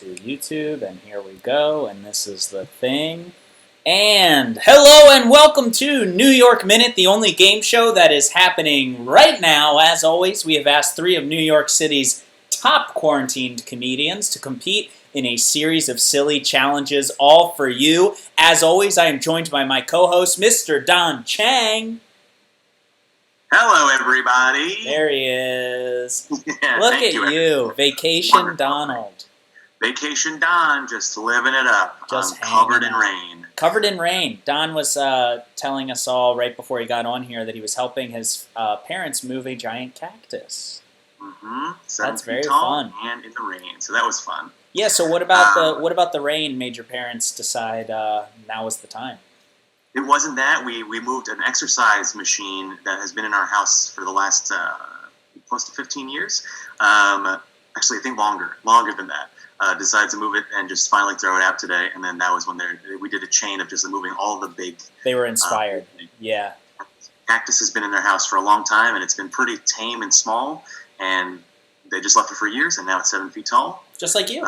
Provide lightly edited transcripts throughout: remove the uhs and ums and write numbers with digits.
to YouTube, and here we go, and this is the thing. And hello and welcome to New York Minute, the only game show that is happening right now. As always, we have asked 3 of New York City's top quarantined comedians to compete in a series of silly challenges, all for you. As always, I am joined by my co-host, Mr. Don Chang. Hello, everybody. There he is. Yeah, Look at you, Vacation Wonderful. Donald. Vacation Don, just living it up. Just covered in hanging out. rain. Covered in rain. Don was telling us all right before he got on here that he was helping his parents move a giant cactus. Mm-hmm. That's very tall fun. And in the rain, so that was fun. Yeah. So what about the rain? Made your parents decide now was the time? It wasn't that. We moved an exercise machine that has been in our house for the last close to 15 years. Actually, I think longer than that. Decided to move it and just finally throw it out today. And then that was when we did a chain of just moving all the big. They were inspired. Yeah. Cactus has been in their house for a long time, and it's been pretty tame and small. And they just left it for years, and now it's 7 feet tall. Just like you.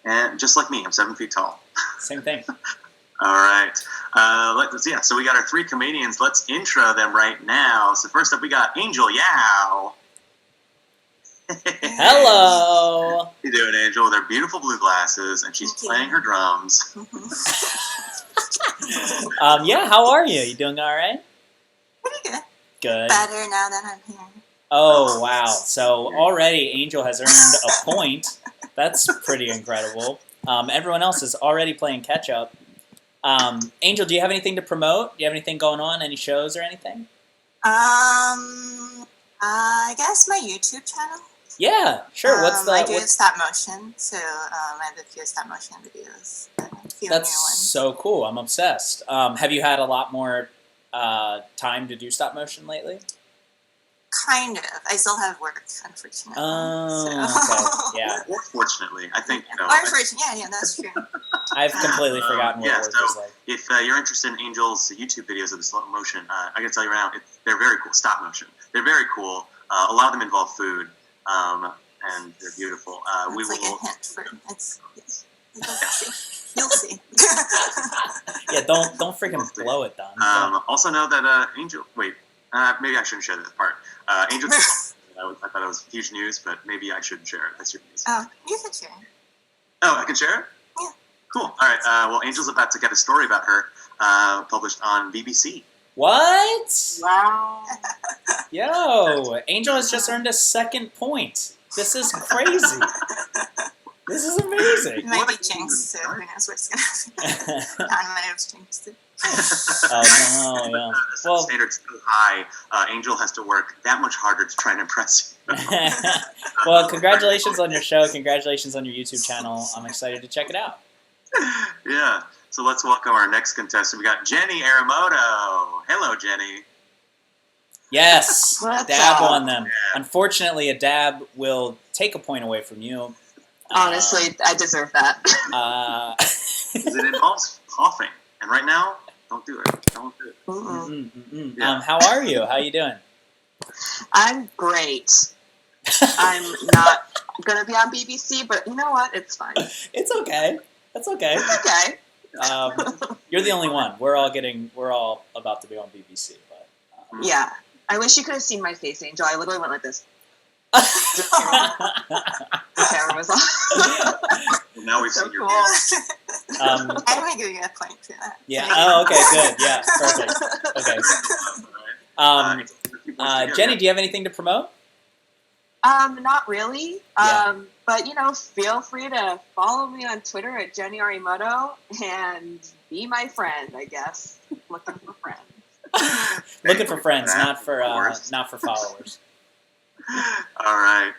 And just like me, I'm 7 feet tall. Same thing. All right. So we got our 3 comedians. Let's intro them right now. So first up, we got Angel Yao. Hello. How you doing, Angel? With her beautiful blue glasses, and she's playing her drums. Yeah. How are you? You doing all right? Pretty good. Good. Better now that I'm here. Oh, wow. So already Angel has earned a point. That's pretty incredible. Everyone else is already playing catch up. Angel, do you have anything to promote? Do you have anything going on? Any shows or anything? I guess my YouTube channel. Yeah, sure. I do stop motion, so I have a few stop motion videos. A few That's new ones. so cool. I'm obsessed. Have you had a lot more time to do stop motion lately? Kind of. I still have work, unfortunately. Oh, okay. Yeah. Or fortunately, I think. Yeah, that's true. I've completely forgotten what work is like. If you're interested in Angel's YouTube videos of the slow motion, I got to tell you right now, they're very cool. Stop motion. They're very cool. A lot of them involve food, and they're beautiful. A hint for it's. You'll see. Yeah, don't freaking blow it, Don. Also know that Angel. Wait, maybe I shouldn't share that part. Angel. I thought it was huge news, but maybe I shouldn't share it. That's your news. Oh, you can share. Oh, I can share it? Yeah. Cool. All right. Well, Angel's about to get a story about her published on BBC. What? Wow. Yo, Angel has just earned a 2nd point. This is crazy. This is amazing. It might be jinxed, so who knows what's going to happen. Don might have jinxed it. Oh, no, yeah. Well, standards so high, Angel has to work that much harder to try and impress you. Well, congratulations on your show. Congratulations on your YouTube channel. I'm excited to check it out. Yeah. So let's welcome our next contestant. We got Jenny Aramoto. Hello, Jenny. Yes. What's Dab up? on them. Yeah. Unfortunately, a dab will take a point away from you. Honestly, I deserve that. It involves coughing. And right now, don't do it. Don't do it. Yeah. How are you? How you doing? I'm great. I'm not going to be on BBC, but you know what? It's fine. It's okay. That's okay. It's okay. You're the only one. We're all about to be on BBC. But yeah. I wish you could have seen my face, Angel. I literally went like this. The camera was on. Well, now we've So seen your cool. face. I'm going to give you a point for that. Yeah. Oh, okay. Good. Yeah. Perfect. Okay. Jenny, do you have anything to promote? Not really. Yeah. But, feel free to follow me on Twitter at Jenny Arimoto and be my friend, I guess. Looking for friends. Looking for friends, not for followers. All right.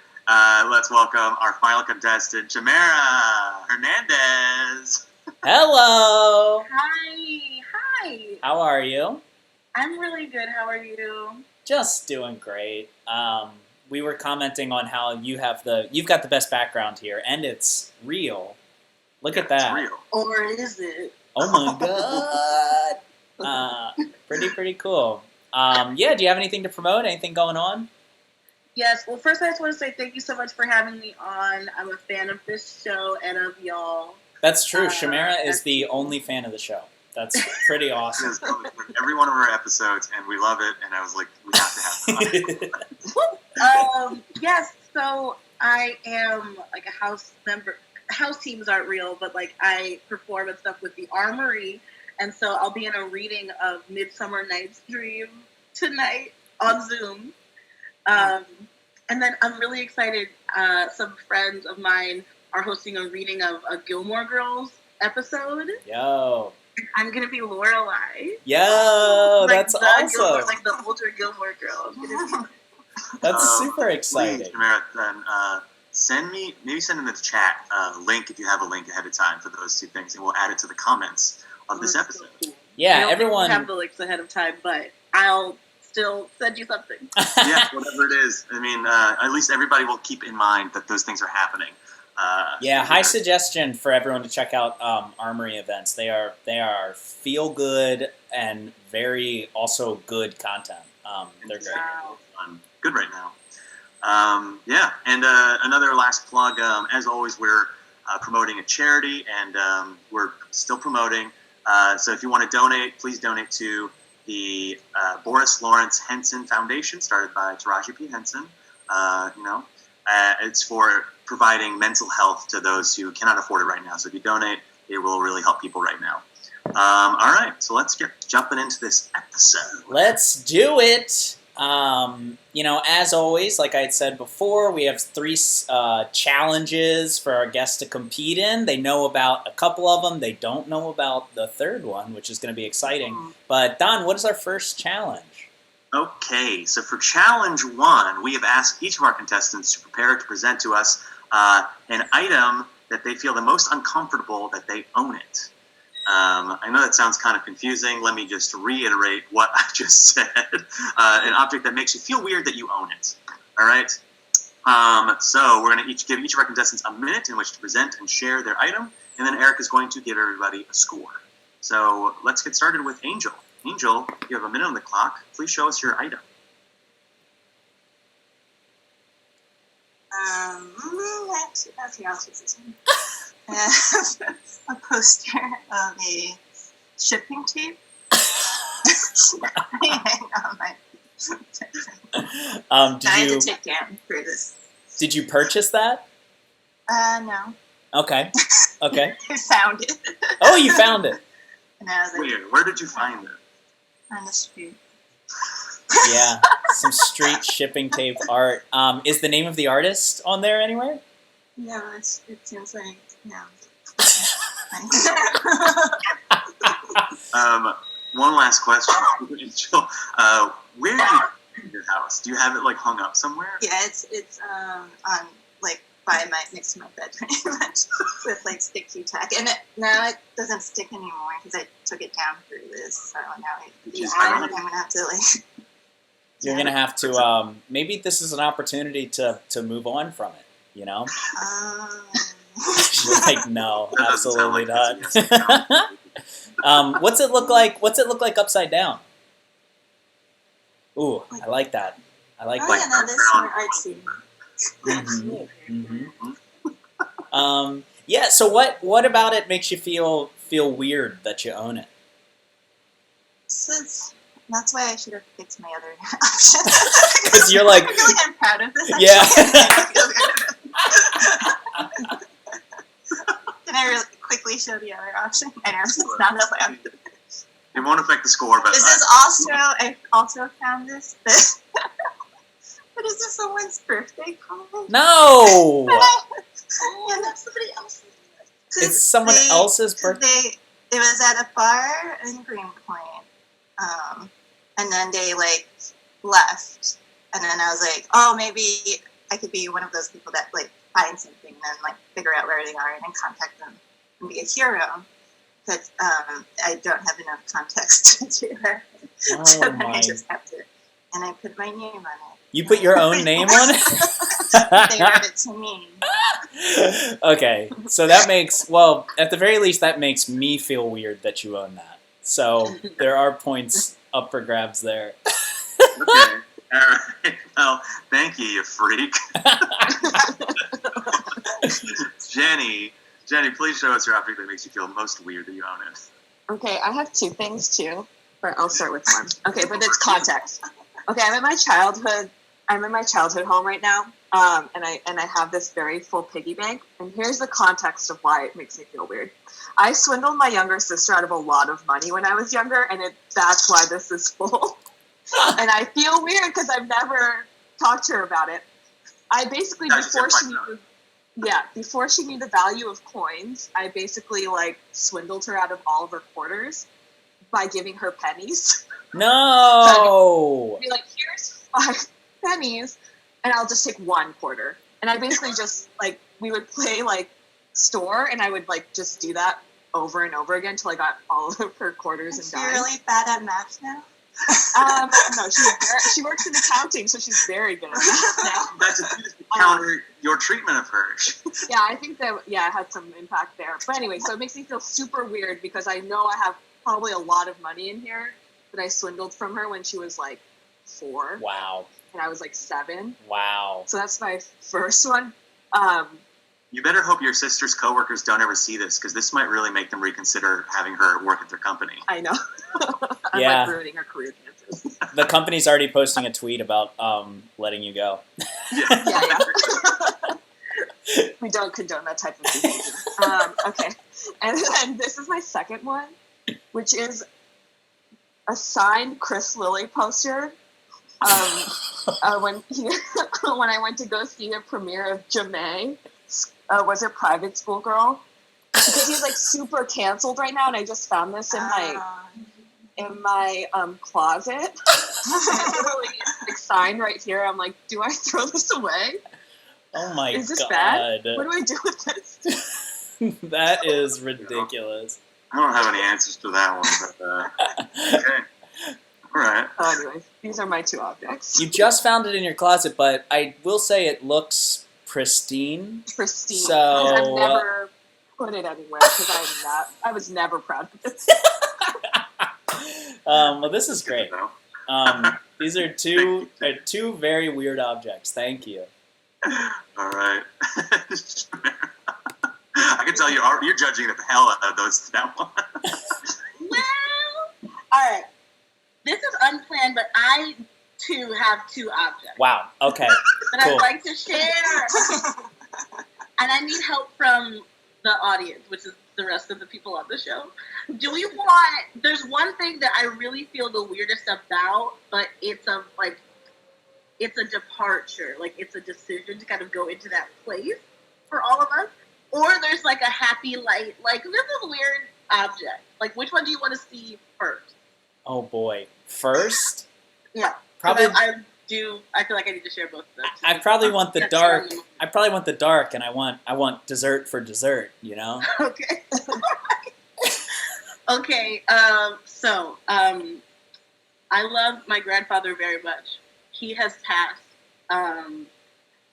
Let's welcome our final contestant, Jamera Hernandez. Hello. Hi. How are you? I'm really good. How are you? Just doing great. We were commenting on how you've got the best background here, and it's real. Look at that. It's real. Or is it? Oh my god. Pretty cool. Yeah. Do you have anything to promote? Anything going on? Yes. Well, first I just want to say thank you so much for having me on. I'm a fan of this show and of y'all. That's true. Shamara is that's- the only fan of the show. That's pretty awesome. It's every one of our episodes, and we love it. And I was like, we have to have it. Yes. So I am like a house member. House teams aren't real, but like I perform and stuff with the Armory, and so I'll be in a reading of Midsummer Night's Dream tonight on Zoom. And then I'm really excited. Some friends of mine are hosting a reading of a Gilmore Girls episode. Yo. I'm gonna be Lorelai. Yo, Like that's the awesome. Gilmore, like the older Gilmore Girl. I'm gonna be- That's super Please, exciting. Shamara, then send in the chat a link if you have a link ahead of time for those two things, and we'll add it to the comments of this That's so episode. cool. I Yeah, don't everyone. have the links ahead of time, but I'll still send you something. Yeah, whatever it is. I mean, at least everybody will keep in mind that those things are happening. Yeah, high suggestion for everyone to check out Armory events. They are feel good and very also good content. They're great. Wow. Good right now. Yeah, and another last plug. As always, we're promoting a charity, and we're still promoting. So if you want to donate, please donate to the Boris Lawrence Henson Foundation, started by Taraji P. Henson. It's for providing mental health to those who cannot afford it right now. So if you donate, it will really help people right now. All right, so let's get jumping into this episode. Let's do it. As always, like I had said before, we have 3 challenges for our guests to compete in. They know about a couple of them. They don't know about the third one, which is going to be exciting. But Don, what is our first challenge? Okay, so for challenge 1, we have asked each of our contestants to prepare to present to us an item that they feel the most uncomfortable that they own it. I know that sounds kind of confusing. Let me just reiterate what I just said. An object that makes you feel weird that you own it. All right? So we're going to give each of our contestants a minute in which to present and share their item, and then Eric is going to give everybody a score. So let's get started with Angel. Angel, you have a minute on the clock. Please show us your item. Okay, I'll choose this one. A poster of a shipping tape. Hang on my I had to take down for this. Did you purchase that? No. Okay. Okay. I found it. Oh, you found it. And I was like, Weird. Where did you find it? on the street. Yeah, some street shipping tape art. Is the name of the artist on there anywhere? No, it seems like, no. One last question. Angel, where do you keep your house? Do you have it like hung up somewhere? Yeah, it's on like by next to my bed pretty much with like sticky tack, and now it doesn't stick anymore because I took it down through this. So now I'm gonna have to like. You're gonna have to. Maybe this is an opportunity to move on from it. You know. You're like, no, That doesn't sound absolutely like not. this. What's it look like? What's it look like upside down? Ooh, I like that. I like Oh that. yeah, no, this is more artsy. Yeah. So what about it makes you feel weird that you own it? That's why I should have picked my other option. Because you're like, I feel like I'm proud of this. Yeah. Can I really quickly show the other option? I know it's not that loud. It won't affect the score, but This is also, I also found this. But is this someone's birthday card? no, Yeah, that's somebody else's. it's someone else's birthday. It was at a bar in Greenpoint. And then they like left. And then I was like, oh, maybe I could be one of those people that like find something and then like figure out where they are and then contact them and be a hero. Because I don't have enough context to do her. Oh So then I my! just have to, and I put my name on it. You put your own name on They wrote it. it to me. Okay, so that makes at the very least that makes me feel weird that you own that. So there are points up for grabs there. okay. All right. Well, thank you, you freak. Jenny, please show us your object that makes you feel most weird that you own it. Okay, I have two things too. But I'll start with one. Okay, but it's context. Okay, I'm in my childhood home right now, and I have this very full piggy bank. And here's the context of why it makes me feel weird. I swindled my younger sister out of a lot of money when I was younger, and that's why this is full. And I feel weird because I've never talked to her about it. I basically before she knew the value of coins, I basically like swindled her out of all of her quarters by giving her pennies. No. Be like, here's 5 pennies, and I'll just take 1 quarter. And I basically just like we would play like store, and I would like just do that over and over again until I got all of her quarters and Is dimes. she really bad at math now? No, she works in accounting, so she's very good at that now. That's a beautiful counter your treatment of her. Yeah, I think that it had some impact there. But anyway, so it makes me feel super weird because I know I have probably a lot of money in here that I swindled from her when she was like 4. Wow. And I was like 7. Wow. So that's my first one. You better hope your sister's coworkers don't ever see this, because this might really make them reconsider having her work at their company. I know. I'm Yeah. like ruining her career chances. The company's already posting a tweet about letting you go. Yeah. We don't condone that type of behavior. Okay. And then this is my second one, which is a signed Chris Lilly poster. When I went to go see a premiere of Ja'mie, was a private school girl, because he's like super canceled right now, and I just found this in my closet. It's literally like signed right here. I'm like, do I throw this away? Oh my god. Is this bad? What do I do with this? That is ridiculous. I don't have any answers to that one, but okay. All right. Anyways, these are my 2 objects. You just found it in your closet, but I will say it looks pristine. Pristine. So I've never put it anywhere because I was never proud of this. Well, this is great. These are two very weird objects. Thank you. All right. I can tell you're judging the hell out of that one. Well, all right. This is unplanned, but I too have 2 objects Wow. Okay. that Cool. I'd like to share. And I need help from the audience, which is the rest of the people on the show. There's one thing that I really feel the weirdest about, but it's a departure. Like, it's a decision to kind of go into that place for all of us. Or there's like a happy light. Like, this is a weird object. Like, which one do you want to see first? Oh boy. First? Yeah. Probably. I feel like I need to share both of them. I probably want the That's dark. funny. I probably want the dark, and I want dessert for dessert. You know. Okay. Okay. I love my grandfather very much. He has passed.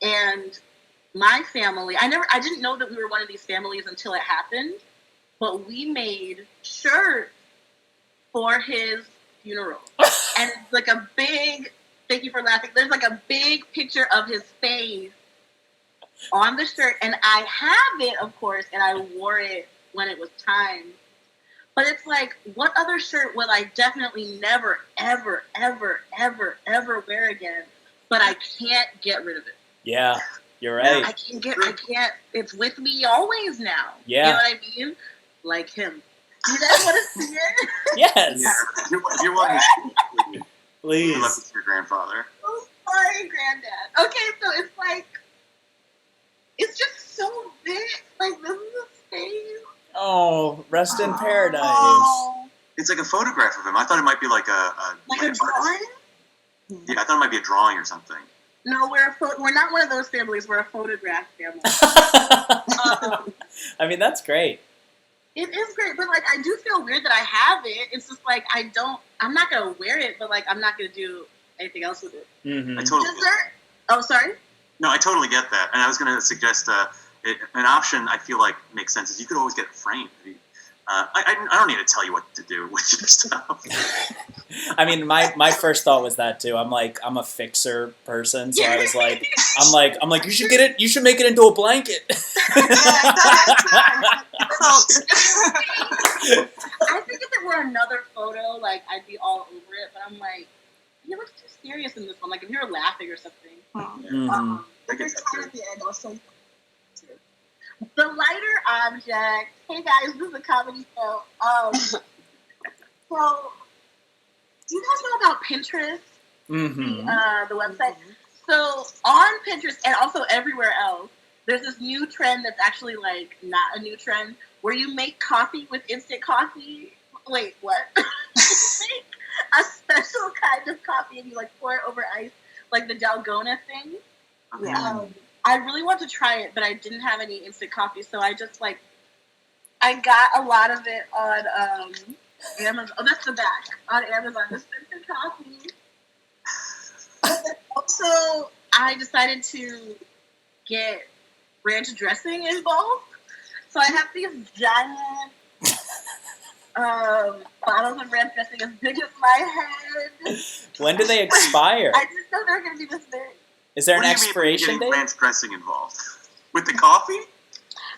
And my family, I didn't know that we were one of these families until it happened, but we made shirts for his funeral. And it's like a big, thank you for laughing, there's like a big picture of his face on the shirt. And I have it, of course, and I wore it when it was time. But it's like, what other shirt will I definitely never, ever, ever, ever, ever wear again? But I can't get rid of it. Yeah, you're right. I can't, it's with me always now. Yeah. You know what I mean? Like him. You guys want to see it? Yes. Yeah. You're welcome. Please. I love to see your grandfather. Oh, sorry, Granddad. Okay, so it's like, it's just so big. Like, this is a space. Oh, rest in paradise. Oh, It's like a photograph of him. I thought it might be like a drawing? Yeah, I thought it might be a drawing or something. No, we're not one of those families. We're a photograph family. I mean, that's great. It is great, but like I do feel weird that I have it. It's just like I'm not gonna wear it, but like I'm not gonna do anything else with it. Mm-hmm. I totally. Oh, sorry. No, I totally get that, and I was going to suggest an option. I feel like makes sense is you could always get it framed. I don't need to tell you what to do with your stuff. I mean, my first thought was that too. I'm a fixer person, so I was like, I'm like, you should get it. You should make it into a blanket. I think if it were another photo, like I'd be all over it. But I'm like, you look too serious in this one. Like if you're laughing or something. Mhm. The first time at the end also. The lighter object. Hey guys, this is a comedy show. So, do you guys know about Pinterest? Mhm. The website. So on Pinterest and also everywhere else, there's this new trend that's actually like not a new trend, where you make coffee with instant coffee. Wait, what? You make a special kind of coffee and you like pour it over ice, like the Dalgona thing. Yeah. I really want to try it, but I didn't have any instant coffee, so I just like I got a lot of it on Amazon. Oh, that's the back on Amazon. This instant coffee. Also, I decided to get ranch dressing involved, so I have these giant bottles of ranch dressing as big as my head. When do they expire? I didn't know they were going to be this big. Is there What an do you mean expiration getting date? ranch dressing involved? With the coffee?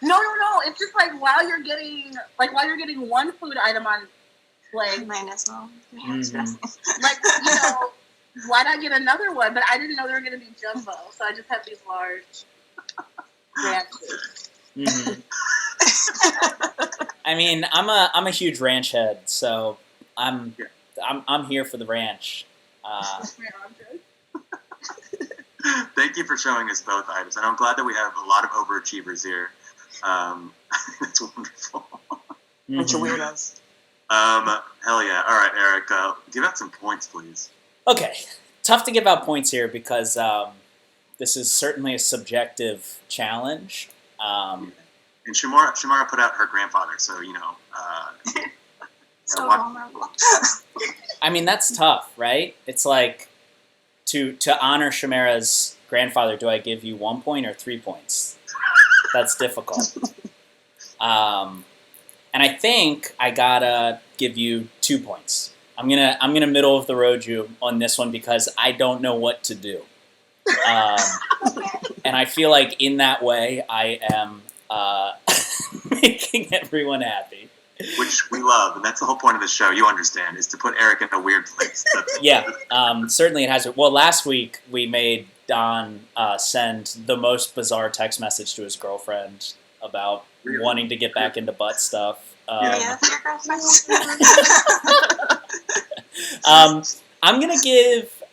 No. It's just like while you're getting one food item on, like, Mine as well. Mhm. like you know, why not get another one? But I didn't know they were going to be jumbo, so I just have these large ranches. Mhm. I mean, I'm a huge ranch head, so I'm here for the ranch. Thank you for showing us both items. And I'm glad that we have a lot of overachievers here. That's wonderful. Bunch of Mhm. weirdos. Hell yeah. All right, Eric, give out some points, please. Okay, tough to give out points here because this is certainly a subjective challenge. And Shamara put out her grandfather, so, So what- vulnerable. I mean, that's tough, right? It's like to honor Shamara's grandfather. Do I give you 1 point or 3 points? That's difficult. And I think I gotta give you 2 points. I'm gonna middle of the road you on this one because I don't know what to do. And I feel like in that way I am making everyone happy. which we love, and that's the whole point of the show, you understand, is to put Eric in a weird place. Yeah, certainly it has. Well, last week we made Don send the most bizarre text message to his girlfriend about Really? wanting to get back into butt stuff. Yeah, that's your girlfriend. I'm gonna give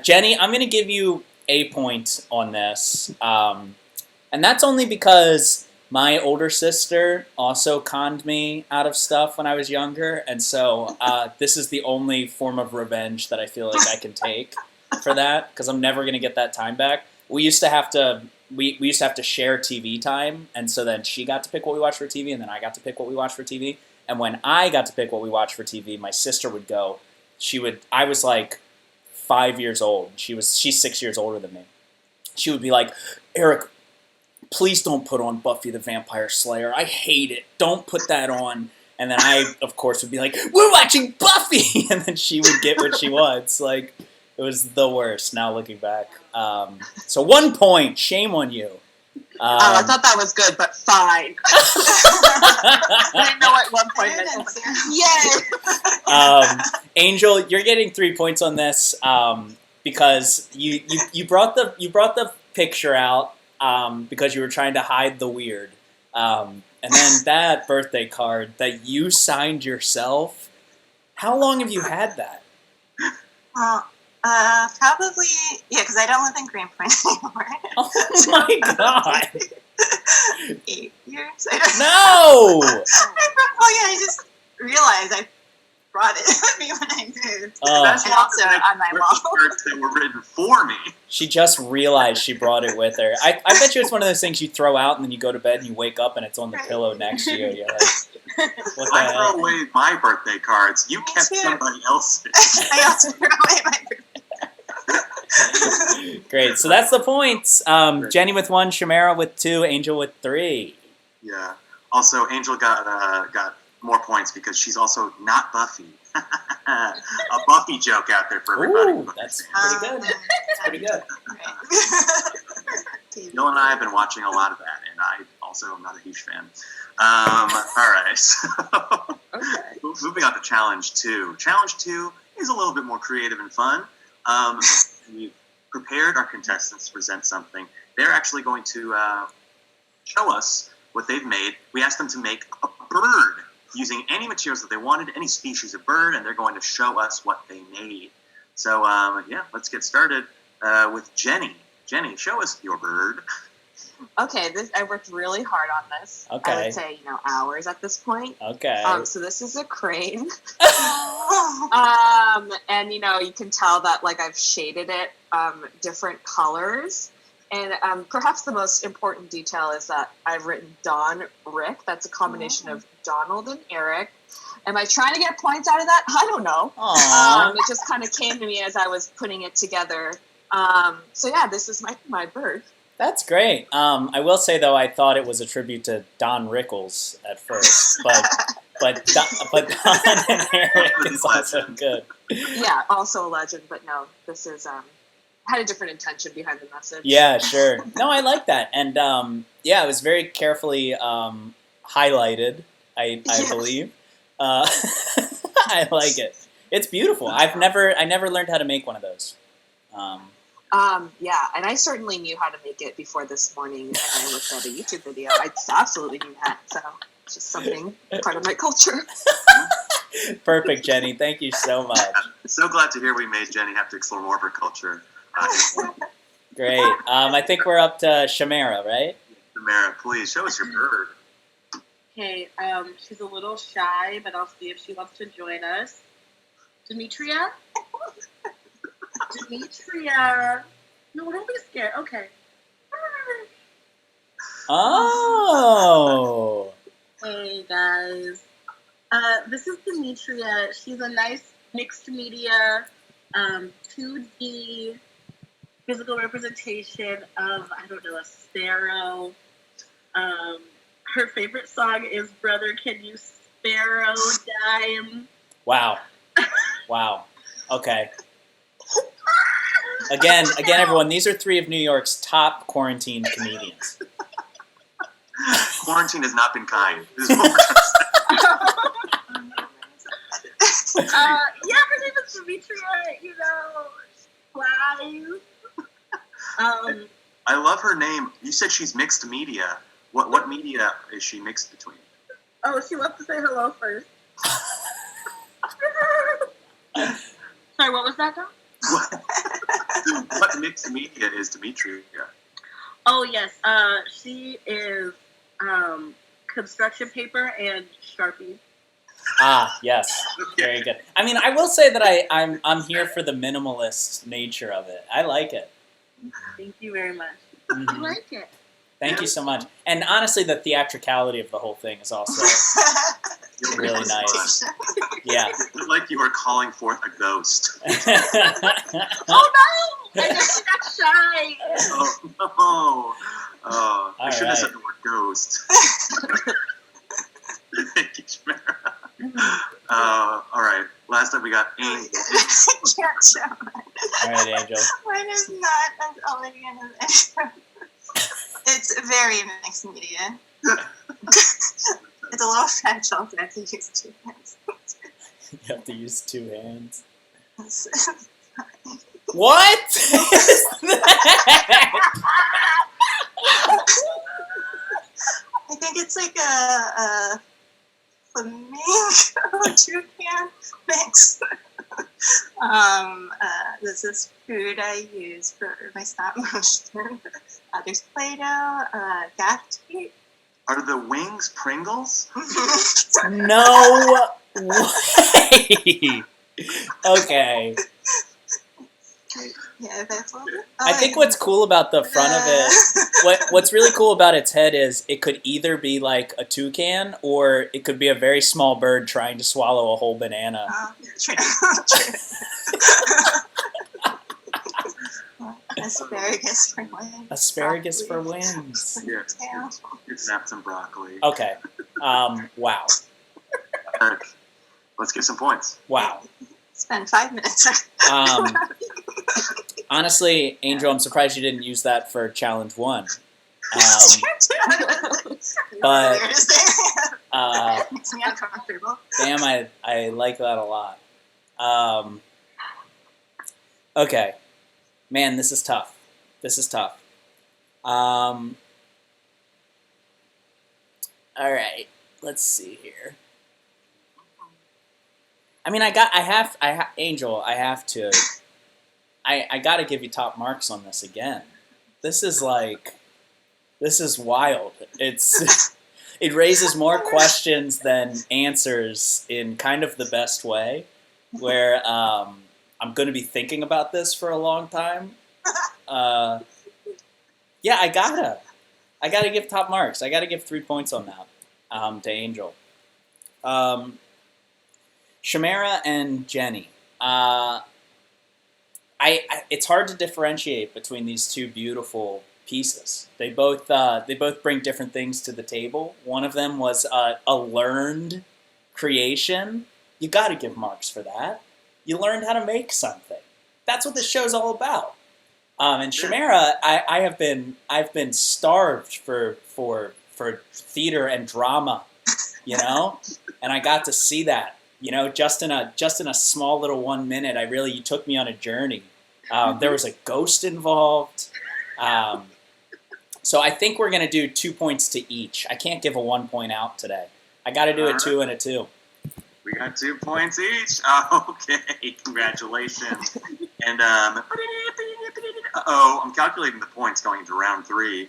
Jenny. I'm gonna give you a point on this, and that's only because my older sister also conned me out of stuff when I was younger, and so this is the only form of revenge that I feel like I can take for that because I'm never gonna get that time back. We used to have to. We used to have to share TV time, and so then she got to pick what we watched for TV, and then I got to pick what we watched for TV. And when I got to pick what we watched for TV, my sister would go. I was like 5 years old. She's 6 years older than me. She would be like, Eric, please don't put on Buffy the Vampire Slayer. I hate it. Don't put that on. And then I, of course, would be like, we're watching Buffy! And then she would get what she wants. Like, it was the worst, now looking back. So 1 point. Shame on you. I thought that was good, but fine. I didn't know at one point. Better than zero. Yay! Angel, you're getting 3 points on this because you brought the picture out because you were trying to hide the weird, and then that birthday card that you signed yourself. How long have you had that? Probably, yeah, because I don't live in Greenpoint anymore. Oh my god! 8 years. I don't No! Oh yeah, I just realized I brought it with me when I moved. Oh. And also on my wall. Words that were written for me. She just realized she brought it with her. I bet you it's one of those things you throw out and then you go to bed and you wake up and it's on the pillow next to you. You're like, what the I hell? throw away my birthday cards. You Me kept too. somebody else's. I also threw away my Great. So that's the points. Jenny with 1, Shamara with 2, Angel with 3. Yeah. Also, Angel got more points because she's also not Buffy. A Buffy joke out there for everybody. Ooh, that's pretty good. That's pretty good. Right. Bill and I have been watching a lot of that, and I also am not a huge fan. All right, so Okay. moving on to Challenge 2. Challenge 2 is a little bit more creative and fun. We've prepared our contestants to present something. They're actually going to show us what they've made. We asked them to make a bird using any materials that they wanted, any species of bird, and they're going to show us what they made. So, yeah, let's get started with Jenny. Jenny, show us your bird. Okay, I worked really hard on this. Okay. I would say, hours at this point. Okay. So this is a crane. And you can tell that like I've shaded it different colors. And perhaps the most important detail is that I've written Don Rick. That's a combination of Donald and Eric. Am I trying to get points out of that? I don't know. Aww. It just kind of came to me as I was putting it together. So yeah, this is my bird. That's great. I will say though, I thought it was a tribute to Don Rickles at first, but Don and Eric is also good. Yeah, also a legend, but no, this is had a different intention behind the message. Yeah, sure. No, I like that, and yeah, it was very carefully highlighted. I believe. I like it. It's beautiful. I never learned how to make one of those. Yeah, and I certainly knew how to make it before this morning, and I looked at a YouTube video. I absolutely knew that, so it's just something part of my culture. Perfect, Jenny. Thank you so much. So glad to hear we made Jenny have to explore more of her culture. Great. I think we're up to Shamara, right? Samara, please show us your bird. Okay, she's a little shy, but I'll see if she wants to join us. Demetria? Demetria. No, don't be scared. Okay. Oh. Hey, guys. This is Demetria. She's a nice mixed media, 2D physical representation of, I don't know, a sparrow. Her favorite song is Brother Can You Sparrow Dime. Wow. Wow. Okay. Again, everyone, these are 3 of New York's top quarantined comedians. Quarantine has not been kind. This is what we're Yeah, her name is Demetria, flies. I love her name. You said she's mixed media. What media is she mixed between? Oh, she wants to say hello first. Sorry, what was that, Dom? What mixed media is Demetria? Oh, yes. She is construction paper and Sharpie. Ah, yes. Very good. I mean, I will say that I'm here for the minimalist nature of it. I like it. Thank you very much. Mhm. I like it. Thank you so much. And honestly, the theatricality of the whole thing is also really nice. Yeah. It's like you were calling forth a ghost. Oh, no! I just got shy. Oh, no. Oh, I All shouldn't have right. said the word ghost. Thank you, Samara. All right. Last up, we got Angel. Can't show mine. All right, Angel. Mine is not as elegant as Angel. It's very mixed media. It's a little fragile, so I have to use 2 hands. You have to use 2 hands. It's- What is that? I think it's like a flamingo toucan mix. This is food I use for my stop motion. There's Play-Doh, gaff tape. Are the wings Pringles? No way. Okay. Yeah, that's all. I think what's cool about the front of it, what's really cool about its head is it could either be like a toucan or it could be a very small bird trying to swallow a whole banana. True. Asparagus for wings. Asparagus for wings. Yeah. Tail. It's snapped some broccoli. Okay. Wow. Eric, Let's get some points. Wow. Spend 5 minutes. Honestly, Angel, I'm surprised you didn't use that for challenge 1. But Makes me uncomfortable. damn, I like that a lot. Okay. Man, this is tough. All right. Let's see here. I mean, Angel, I have to. I got to give you top marks on this again. This is wild. It raises more questions than answers in kind of the best way, where I'm going to be thinking about this for a long time. Yeah, I gotta give top marks. I gotta give 3 points on that to Angel. Shamara and Jenny. It's hard to differentiate between these two beautiful pieces. They both bring different things to the table. One of them was a learned creation. You got to give marks for that. You learned how to make something. That's what this show's all about. And Shamara, I've been starved for theater and drama, and I got to see that. Just in a small little 1 minute, you took me on a journey. There was a ghost involved. So I think we're going to do 2 points to each. I can't give a 1 point out today. I got to do a 2 and a 2. We got 2 points each. Okay, congratulations. And I'm calculating the points going into round 3.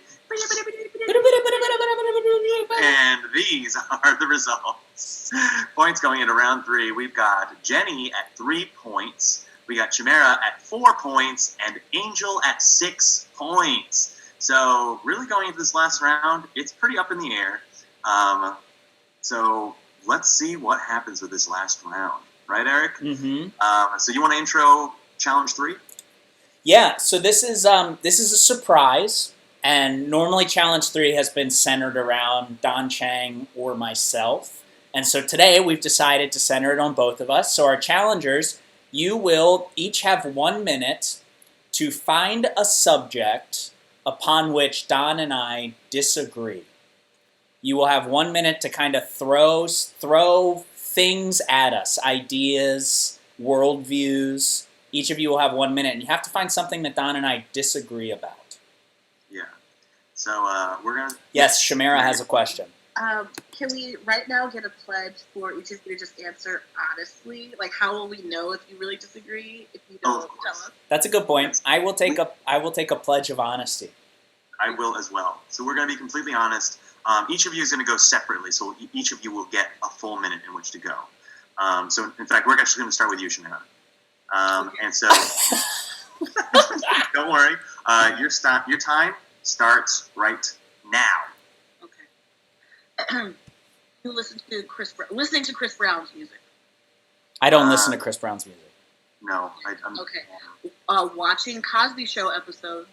And these are the results. Points going into round 3. We've got Jenny at 3 points. We got Chimera at 4 points, and Angel at 6 points. So really going into this last round, it's pretty up in the air. So let's see what happens with this last round. Right, Eric? Mm-hmm. So you want to intro challenge 3? Yeah. So this is a surprise, and normally challenge 3 has been centered around Don Chang or myself, and so today we've decided to center it on both of us. So our challengers, you will each have 1 minute to find a subject upon which Don and I disagree. You will have 1 minute to kind of throw things at us, ideas, worldviews. Each of you will have 1 minute, and you have to find something that Don and I disagree about. Yeah. So we're going to... Yes, Shamara has a question. Can we right now get a pledge for each of you to just answer honestly? Like, how will we know if you really disagree if you don't tell us? That's a good point. I will take a pledge of honesty. I will as well. So we're going to be completely honest. Each of you is going to go separately, so each of you will get a full minute in which to go. So in fact, we're actually going to start with you, Shamara. And so don't worry. Your time starts right now. You listening to Chris Brown's music? I don't listen to Chris Brown's music. No. Okay. Watching Cosby Show episodes.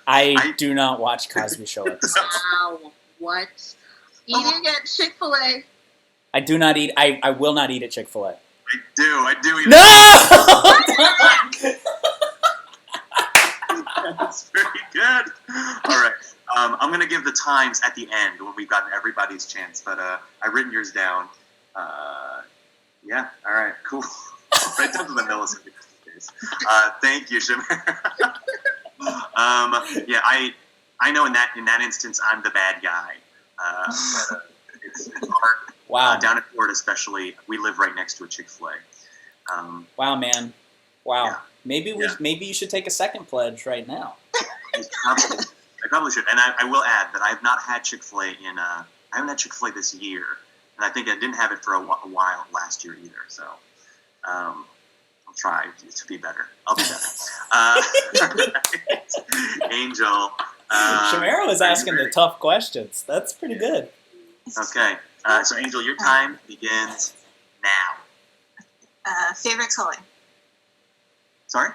I do not watch Cosby Show episodes. Wow. What? Eating at Chick-fil-A. I do not eat. I will not eat at Chick-fil-A. I do. Eat No! That's very good. All right. I'm going to give the times at the end when we've gotten everybody's chance, but I've written yours down. Yeah, all right, cool. Right down to the millisecond. Thank you, Shamara. Yeah, I know in that instance I'm the bad guy. But, it's hard. Wow. Down in Florida especially, we live right next to a Chick-fil-A. Wow, man. Wow. Yeah. Maybe you should take a second pledge right now. I probably should, and I will add that I have not had Chick-fil-A I haven't had Chick-fil-A this year, and I think I didn't have it for a while last year either. So I'll try to be better. I'll be better. Angel. Shamara was asking the tough questions. That's pretty good. Okay, so Angel, your time begins now. Favorite color? Sorry?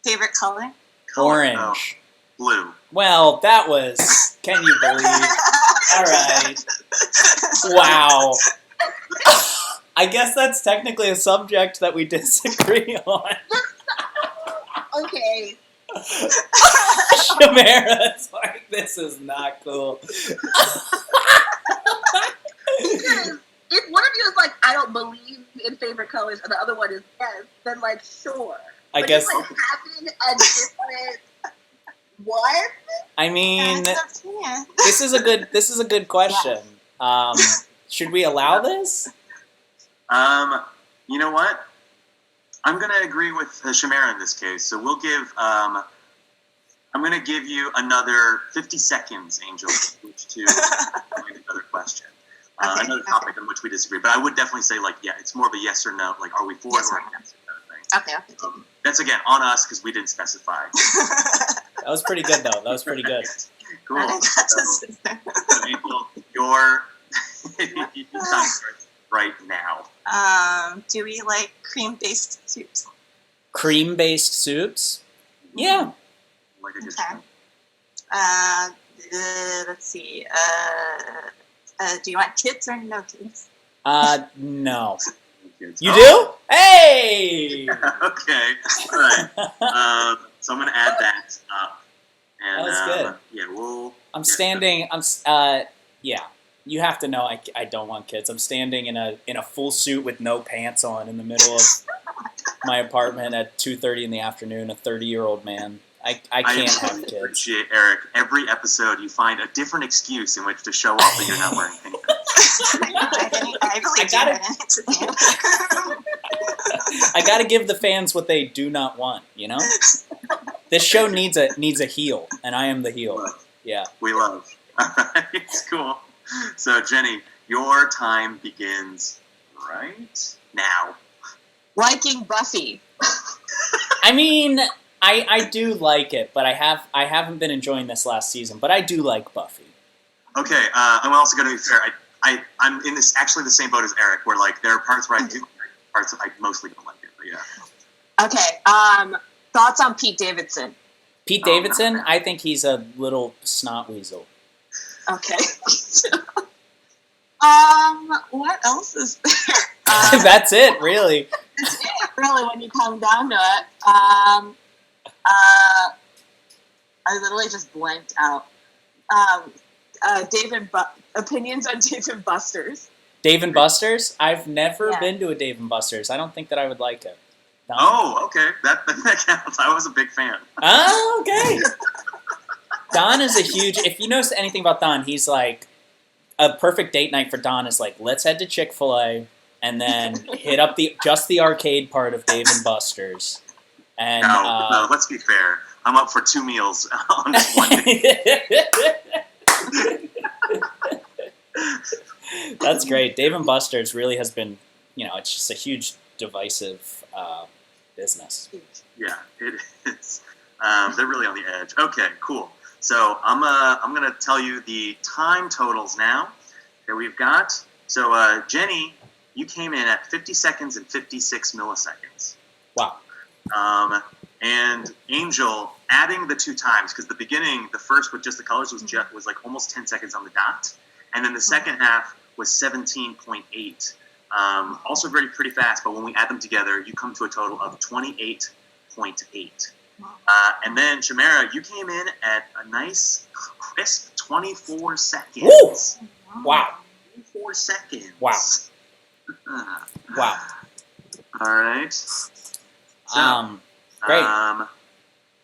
Favorite color? Orange. Oh, blue. Well, that was. Can you believe? All right. Wow. I guess that's technically a subject that we disagree on. Okay. Shamara's like, this is not cool. Because if one of you is like, I don't believe in favorite colors, and the other one is yes, then like, sure. I But guess. it's like having a different what? I mean, It's up to you. this is a good question. Should we allow this? You know what? I'm going to agree with Shamara in this case. So we'll give. I'm going to give you another 50 seconds, Angel, which to find another question. Okay, Another topic on which we disagree. But I would definitely say, like, yeah, it's more of a yes or no. Like, are we for Yes it or or no. against it kind of thing. Okay. That's, again, on us because we didn't specify. That was pretty good, though. That was pretty good. Cool. I got So, this. Angel, your time starts right now. Do we like cream-based soups? Cream-based soups? Yeah. Like I just Okay. Let's see. Do you want kids or no kids? No. kids. You do? Hey! Okay. All right. So I'm going to add that up. And, That was good. Yeah, we'll. I'm standing. Yeah. You have to know I don't want kids. I'm standing in a full suit with no pants on in the middle of my apartment at 2:30 in the afternoon. A 30-year-old man. I can't have kids. Appreciate Eric. Every episode, you find a different excuse in which to show off that you're not wearing pants. I believe gotta- you. I gotta give the fans what they do not want. You know. This show needs a heel, and I am the heel. Yeah. We love. All right, cool. So Jenny, your time begins right now. Liking Buffy. I mean, I do like it, but I haven't been enjoying this last season. But I do like Buffy. Okay, I'm also going to be fair. I'm in this actually the same boat as Eric, where like there are parts where I do, parts I mostly don't like it. But yeah. Okay. Thoughts on Pete Davidson? Pete Oh, Davidson, no. I think he's a little snot weasel. Okay. What else is there? That's it, really. Really, when you come down to it, I literally just blanked out. Opinions on Dave and Buster's. Dave and Buster's. I've never Yeah. been to a Dave and Buster's. I don't think that I would like it. Don? Oh, okay. That counts. I was a big fan. Oh, okay. Don is a huge. If you know anything about Don, he's like a perfect date night for Don is like, let's head to Chick-fil-A and then hit up the arcade part of Dave and Buster's. And No, let's be fair. I'm up for 2 meals on just one day. That's great. Dave and Buster's really has been, it's just a huge divisive business. Yeah, it is. They're really on the edge. Okay, cool. So I'm gonna tell you the time totals now that we've got. So Jenny, you came in at 50 seconds and 56 milliseconds. Wow. And Angel, adding the 2 times, because the beginning, the first with just the colors was like almost 10 seconds on the dot, and then the second half was 17.8. Also pretty fast, but when we add them together, you come to a total of 28.8. And then Shamara, you came in at a nice, crisp 24 seconds. Woo! Wow. 24 seconds. Wow. Wow. All right. So, Great.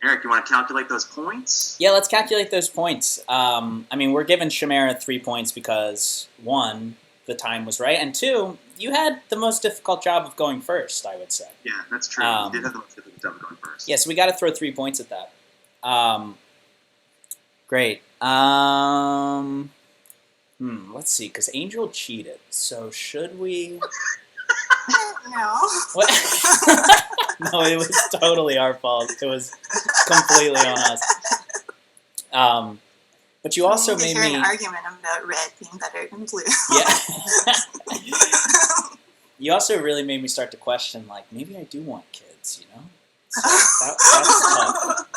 Eric, you want to calculate those points? Yeah, let's calculate those points. We're giving Shamara 3 points because, 1, the time was right, and 2, you had the most difficult job of going first, I would say. Yeah, that's true. You did have the most difficult job going first. Yeah, so we got to throw 3 points at that. Great. Let's see, because Angel cheated, so should we... No. What? No, it was totally our fault. It was completely on us. But you also Because made you're me... an argument about red being better than blue. Yeah. You also really made me start to question, like, maybe I do want kids, So that's tough.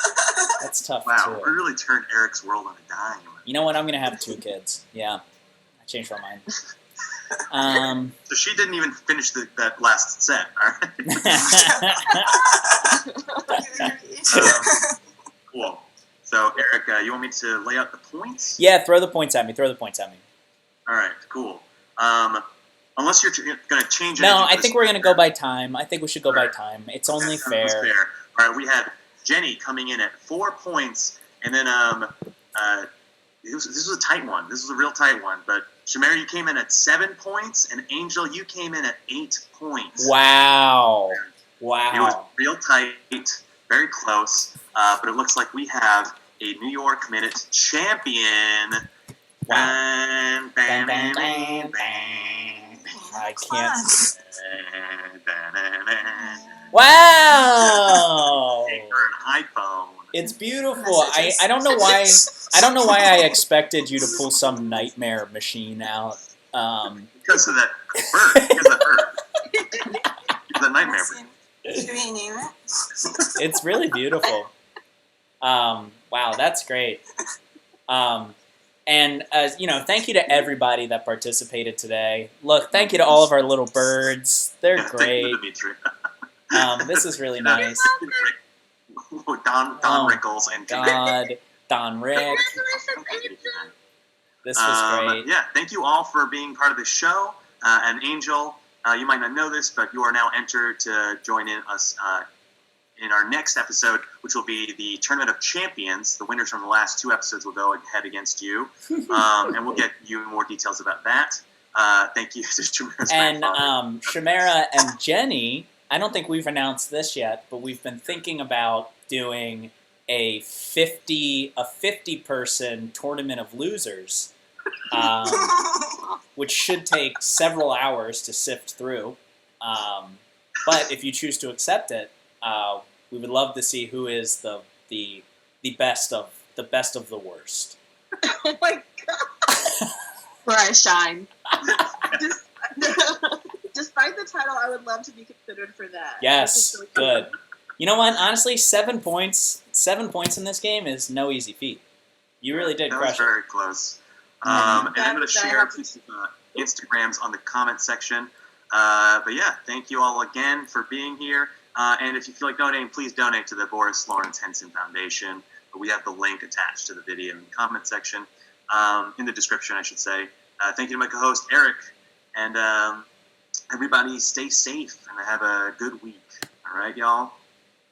That's tough, Wow, we too. really turned Eric's world on a dime. You know what? I'm going to have 2 kids. Yeah. I changed my mind. So she didn't even finish that last set. All right. Cool. So Eric, you want me to lay out the points? Yeah, throw the points at me. All right. Cool. Unless you're going to change. No, anything I for think this we're gonna go by time. I think we should go by time. It's only That's fair. All right. We had Jenny coming in at 4 points, and then this was a tight one. This was a real tight one. But Shamara, you came in at 7 points, and Angel, you came in at 8 points. Wow. It was Wow. real tight, very close. But it looks like we have a New York Minute champion. Wow. Bang, Bang, bang, bang, bang, bang, bang. I Come can't. on. Wow. For an iPhone. It's beautiful. I don't know why. I don't know why I expected you to pull some nightmare machine out. Because of that bird. Because of the bird. Because of the nightmare bird. Should we name it? It's really beautiful. Wow, that's great. And thank you to everybody that participated today. Look, thank you to all of our little birds. They're Thank great. you, Dimitri. This is really nice. Don Oh, Rickles and God, Don Rick. Congratulations, Angel. This was great. Yeah, thank you all for being part of the show. And Angel, you might not know this, but you are now entered to join in us in our next episode, which will be the Tournament of Champions. The winners from the last 2 episodes will go ahead against you. And we'll get you more details about that. Thank you to Shamara's And grandfather. Shamara and Jenny, I don't think we've announced this yet, but we've been thinking about doing a 50-person tournament of losers, which should take several hours to sift through. But if you choose to accept it, we would love to see who is the best of the worst. Oh my god. Where I shine. Despite the title, I would love to be considered for that. Yes, This is so good. cute. You know what? Honestly, 7 points in this game is no easy feat. You really did That was crush it. very close. Mhm. And I'm going to share a piece of Instagrams on the comment section. But yeah, thank you all again for being here. And if you feel like donating, please donate to the Boris Lawrence Henson Foundation. We have the link attached to the video in the comment section, in the description, I should say. Thank you to my co-host, Eric. And everybody stay safe and have a good week. All right, y'all?